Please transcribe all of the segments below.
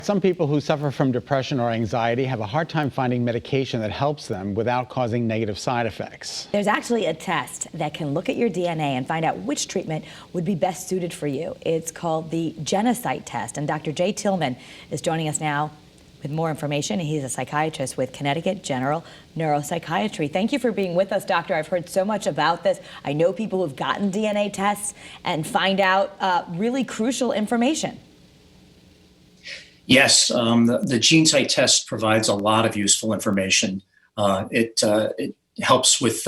Some people who suffer from depression or anxiety have a hard time finding medication that helps them without causing negative side effects. There's actually a test that can look at your DNA and find out which treatment would be best suited for you. It's called the Genesight test, and Dr. Tillman is joining us now with more information. He's a psychiatrist with Connecticut General Neuropsychiarty. Thank you for being with us, doctor. I've heard so much about this. I know people who've gotten DNA tests and find out really crucial information. Yes, the Genesight test provides a lot of useful information. It helps with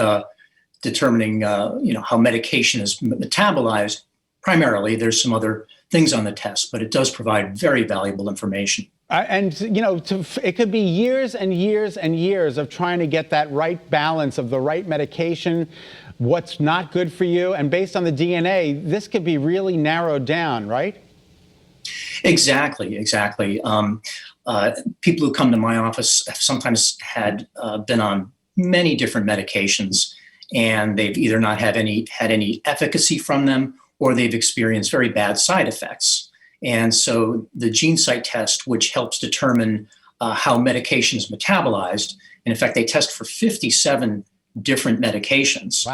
determining, how medication is metabolized. Primarily, there's some other things on the test, but it does provide very valuable information. It could be years and years and years of trying to get that right balance of the right medication, what's not good for you, and based on the DNA, this could be really narrowed down, right? Exactly. People who come to my office have sometimes had been on many different medications, and they've either not had any efficacy from them, or they've experienced very bad side effects. And so the Genesight test, which helps determine how medication is metabolized, and in fact, they test for 57 different medications,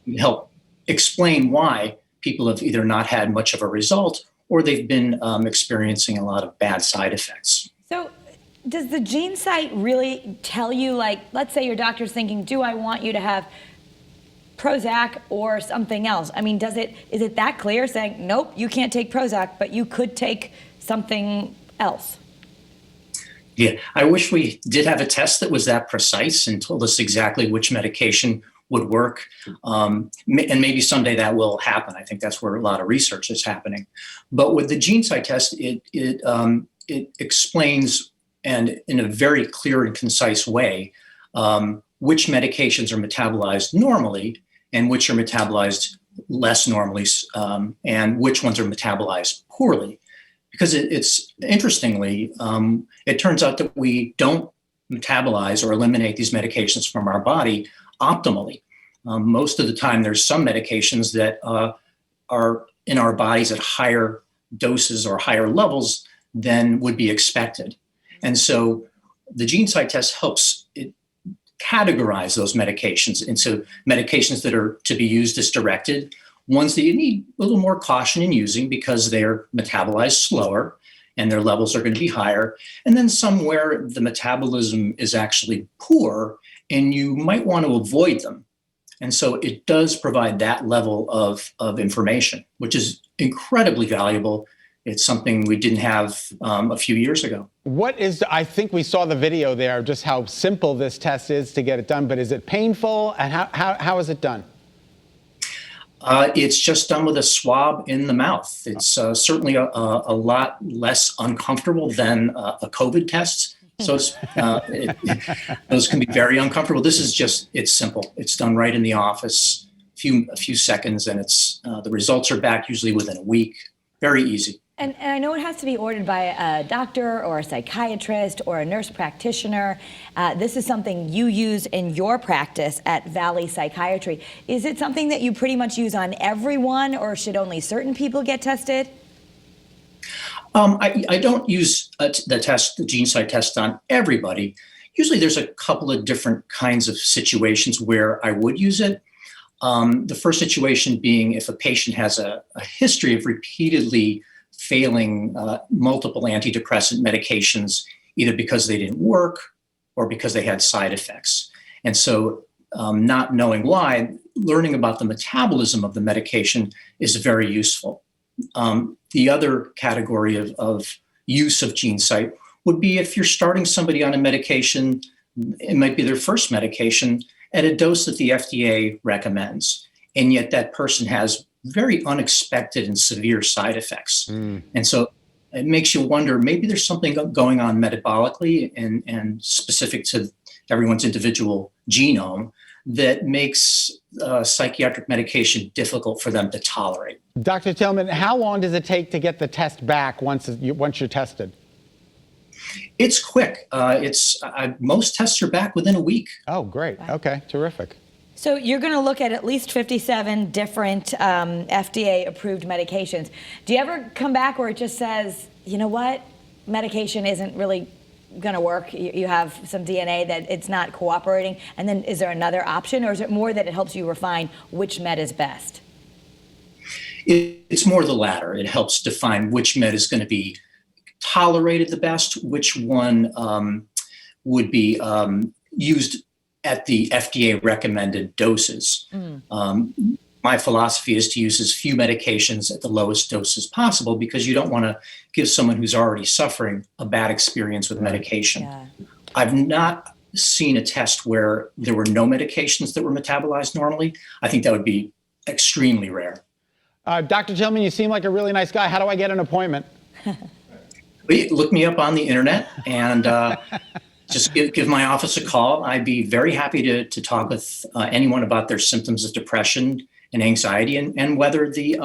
can help explain why people have either not had much of a result or they've been experiencing a lot of bad side effects. So does the Genesight really tell you, like, let's say your doctor's thinking, do I want you to have Prozac or something else? I mean, is it that clear, saying, nope, you can't take Prozac, but you could take something else? Yeah, I wish we did have a test that was that precise and told us exactly which medication would work. And maybe someday that will happen. I think that's where a lot of research is happening. But with the Genesight test, it explains, and in a very clear and concise way, which medications are metabolized normally and which are metabolized less normally, and which ones are metabolized poorly. Because it's interestingly, it turns out that we don't metabolize or eliminate these medications from our body optimally. Most of the time, there's some medications that are in our bodies at higher doses or higher levels than would be expected. And so the Genesight test helps it categorize those medications into medications that are to be used as directed, ones that you need a little more caution in using because they're metabolized slower and their levels are going to be higher, and then some where the metabolism is actually poor and you might want to avoid them. And so it does provide that level of information, which is incredibly valuable. It's something we didn't have a few years ago. I think we saw the video there, just how simple this test is to get it done, but is it painful, and how is it done? It's just done with a swab in the mouth. It's certainly a lot less uncomfortable than a COVID test. So those can be very uncomfortable. This is it's simple. It's done right in the office, a few seconds, and the results are back usually within a week. Very easy. And I know it has to be ordered by a doctor or a psychiatrist or a nurse practitioner. This is something you use in your practice at Valley Psychiatry. Is it something that you pretty much use on everyone, or should only certain people get tested? I don't use the Genesight test on everybody. Usually there's a couple of different kinds of situations where I would use it. The first situation being if a patient has a history of repeatedly failing multiple antidepressant medications, either because they didn't work or because they had side effects. And so not knowing why, learning about the metabolism of the medication is very useful. The other category of use of Genesight would be if you're starting somebody on a medication, it might be their first medication, at a dose that the FDA recommends, and yet that person has very unexpected and severe side effects. And so it makes you wonder, maybe there's something going on metabolically and specific to everyone's individual genome that makes psychiatric medication difficult for them to tolerate. Dr. Tillman, how long does it take to get the test back once you're tested? It's quick. Most tests are back within a week. Oh, great. Okay, terrific. So you're going to look at least 57 different FDA-approved medications. Do you ever come back where it just says, you know what, medication isn't really going to work? You have some DNA that it's not cooperating, and then is there another option, or is it more that it helps you refine which med is best? It's more the latter. It helps define which med is going to be tolerated the best, which one would be used at the FDA recommended doses. My philosophy is to use as few medications at the lowest dose as possible, because you don't want to give someone who's already suffering a bad experience with medication. Yeah. I've not seen a test where there were no medications that were metabolized normally. I think that would be extremely rare. Dr. Tillman, you seem like a really nice guy. How do I get an appointment? Look me up on the internet and just give my office a call. I'd be very happy to talk with anyone about their symptoms of depression and anxiety, and whether the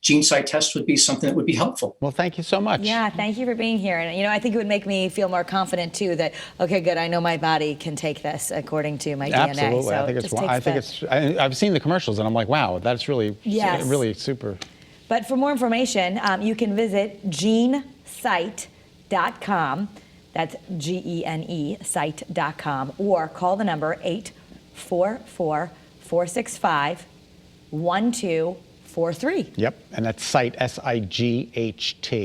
Genesight test would be something that would be helpful. Well, thank you so much. Yeah, thank you for being here. And I think it would make me feel more confident too that, okay, good, I know my body can take this according to my DNA. Absolutely. So I think it's I've seen the commercials and I'm like, wow, that's really, really super. But for more information, you can visit Genesight.com. That's GENE site.com, or call the number 844-465-1243. Yep, and that's Sight, SIGHT.